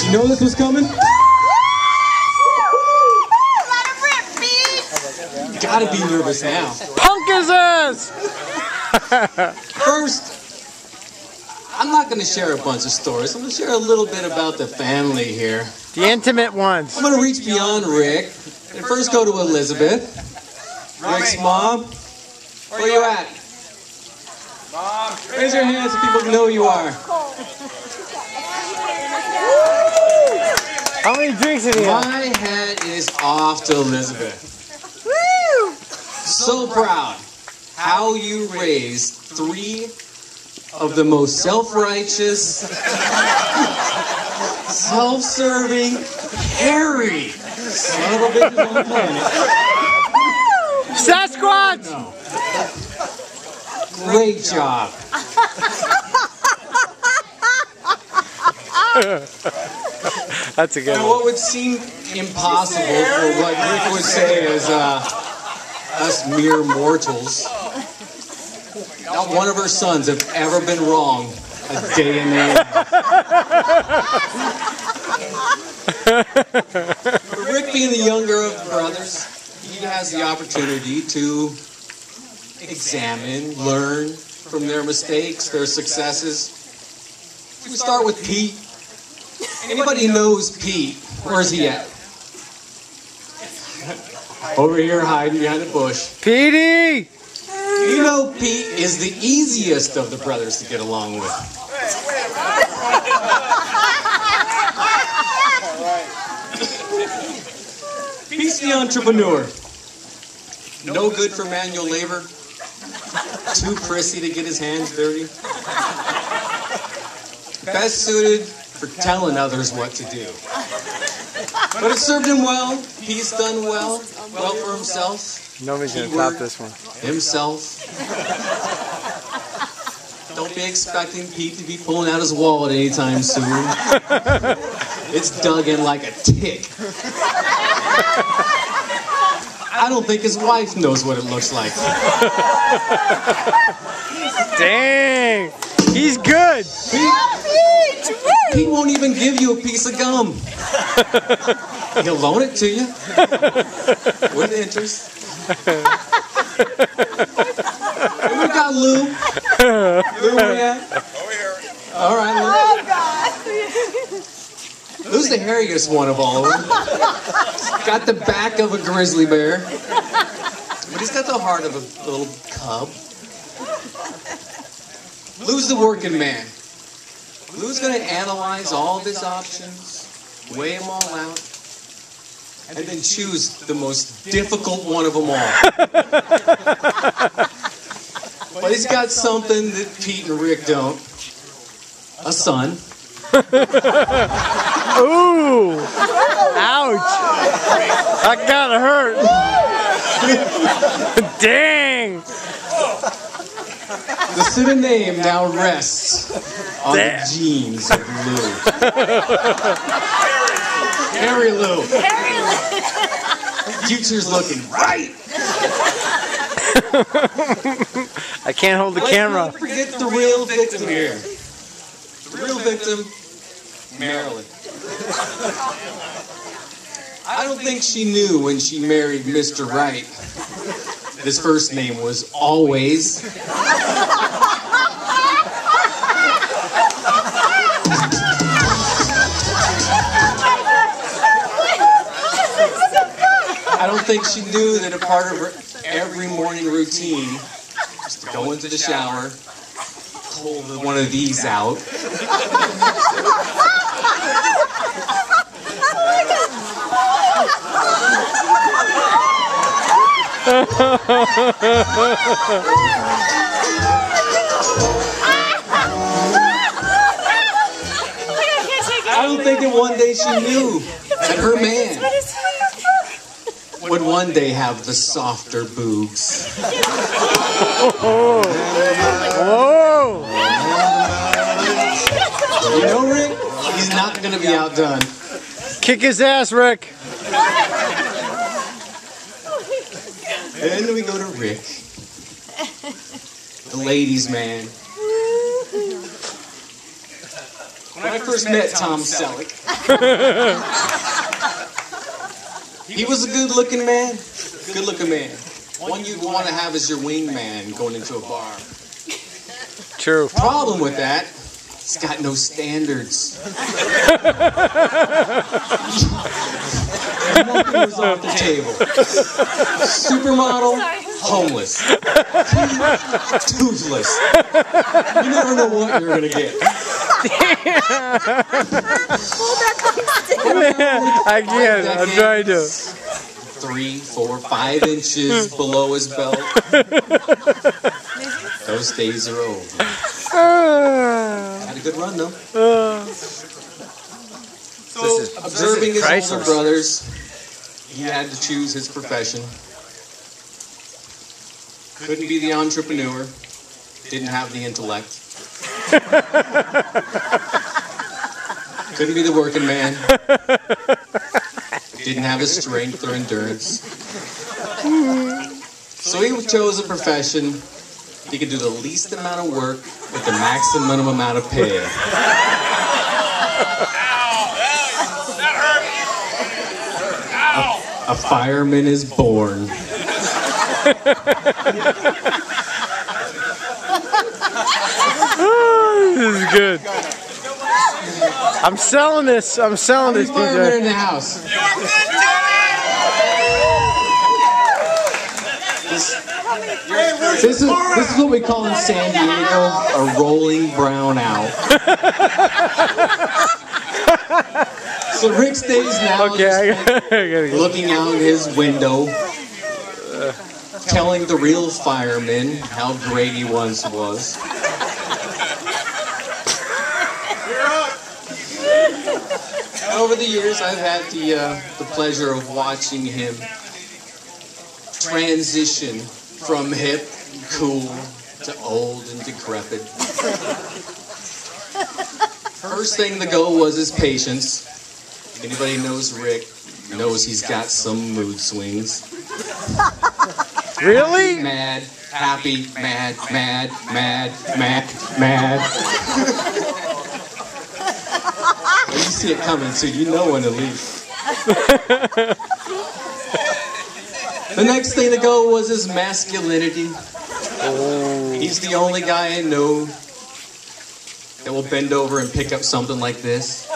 You know this was coming? Gotta be nervous now. Punk his ass! First, I'm not gonna share a bunch of stories. I'm gonna share a little bit about the family here. The intimate ones. I'm gonna reach beyond Rick and first go to Elizabeth. Rick's mom. Where you at? Mom. Raise your hands so people know who you are. How many drinks in here? My hat is off to Elizabeth. Woo! So proud how you raised 3 of the most self-righteous, self-serving, hairy son of a bitches on the planet. Sasquatch! No. Great job. That's a good Now, one. what would seem impossible for what Rick would say is us mere mortals. Not one of her sons have ever been wrong a day in their life. But Rick, being the younger of the brothers, he has the opportunity to examine, learn from their mistakes, their successes. We start with Pete. Anybody knows Pete? Where's he at? Over here hiding behind the bush. Petey! You know Pete is the easiest of the brothers to get along with. Pete's the entrepreneur. No good for manual labor. Too prissy to get his hands dirty. Best suited for telling others what to do. But it served him well. Pete's done well for himself. Nobody's gonna top this one. Himself. Don't be expecting Pete to be pulling out his wallet anytime soon. It's dug in like a tick. I don't think his wife knows what it looks like. Dang! He's good! Pete won't even give you a piece of gum. He'll loan it to you. With interest. And we got Lou. Lou, where you at? Over here. All right, Lou. Oh, God. Lou's the hairiest one of all of them. Got the back of a grizzly bear. But he's got the heart of a little cub. Lou's the working man. Lou's going to analyze all of his options, weigh them all out, and then choose the most difficult one of them all. But he's got something that Pete and Rick don't. A son. Ooh! Ouch! That gotta hurt! Dang! The Sitta name now rests on the genes of Lou. Harry Lou. Future's looking right. I can't hold the camera. Don't forget the real victim here. The real victim, Marilyn. I don't think she knew when she married Mr. Right. His first name was always. I don't think she knew that a part of her every morning routine was to go into the shower, pull one of these out. I don't think that one day she knew that her man would one day have the softer boobs. Whoa! You know, Rick, he's not going to be outdone. Kick his ass, Rick! And then we go to Rick, the ladies' man. When I first met Tom Selleck, he was a good-looking man. Good-looking man. One you'd want to have as your wingman going into a bar. True. Problem with that, he's got no standards. Nothing was off the table. Supermodel, homeless. Toothless. You never know what you're going to get. I can't. I'm trying to. 3, 4, 5 inches below his belt. Those days are over. Had a good run though. So, observing his older brothers, he had to choose his profession. Couldn't be the entrepreneur. Didn't have the intellect. Couldn't be the working man. Didn't have the strength or endurance. So he chose a profession he could do the least amount of work with the maximum amount of pay. A fireman is born. This is good. I'm selling this. I'm selling this, Fireman in DJ. the house. This is what we call in San Diego a rolling brownout. So Rick stays now Okay, I gotta go. looking out his window, telling the real fireman how great he once was. Over the years, I've had the pleasure of watching him transition from hip, cool, to old and decrepit. First thing to go was his patience. Anybody knows Rick knows he's got some mood swings. Really? Mad, happy, mad, mad, mad, mad, mad. Well, you see it coming, so you know when to leave. The next thing to go was his masculinity. He's the only guy I know that will bend over and pick up something like this.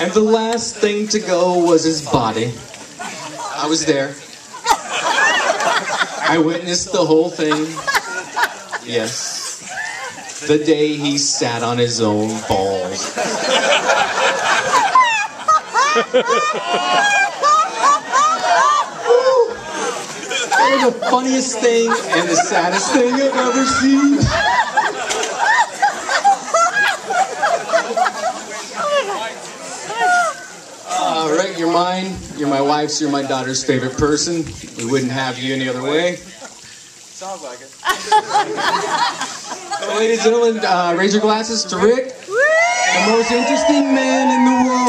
And the last thing to go was his body. I was there. I witnessed the whole thing. Yes. The day he sat on his own balls. That was the funniest thing and the saddest thing I've ever seen. Right, you're mine, you're my wife's, you're my daughter's favorite person. We wouldn't have you any other way. Sounds like it. Ladies and gentlemen, raise your glasses to Rick, the most interesting man in the world.